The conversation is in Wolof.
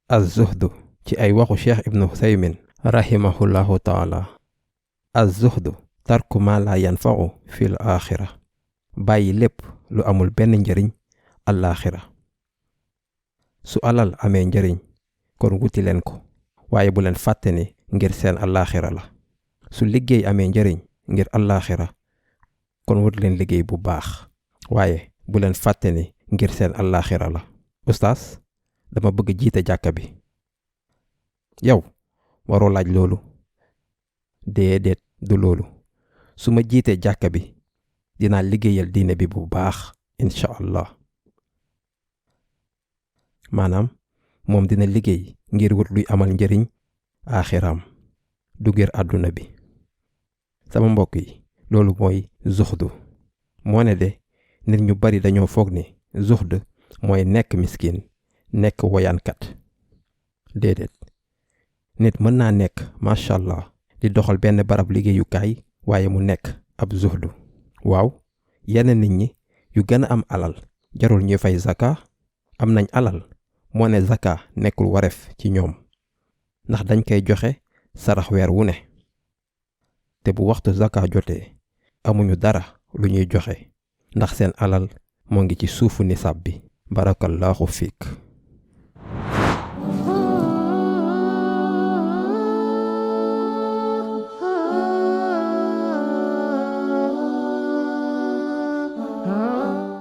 az-zuhdu ci ay waxu Cheikh Ibn Uthaymin rahimahullahu taala. az-zuhdu tarku ma la yanfa'u fil axira, bàyyi lépp lu amul benn njëriñ alaaxira. su alal amee njëriñ kon wuti leen ko, waaye bu leen fàtte ni ngir seen alaaxira la. su liggéey amee njëriñ ngir alaaxira kon wut leen liggéey bu baax, waaye bu leen fàtte ni ngir seen alaaxira la. Oustaz, dama bëgg jiite jàkka bi. yow waroo laaj loolu. déedéet du loolu. su ma jiitee jàkka bi dinaa liggéeyal diine bi bu baax incha allah. maanaam moom dina liggéey ngir wut luy amal njëriñ aaxiraam, du ngir àdduna bi. sama mbokk yi, loolu mooy zuxdu. moo ne de nit ñu bari dañoo foog ni zuxd mooy nekk miskin, nekk woyaankat. déedéet, nit mën naa nekk macha allah di doxal benn barab liggéeyukaay waaye mu nekk ab zuxdu. waaw, yenn nit ñi yu gën a am alal jarul ñuy fay zaka. am nañ alal, moo ne zaka nekkul wareef ci ñoom ndax dañ koy joxe sarax weer wu ne. te bu waxtu zaka jotee amuñu dara lu ñuy joxe ndax seen alal moo ngi ci suufu nisaab bi. barakallahu fiik.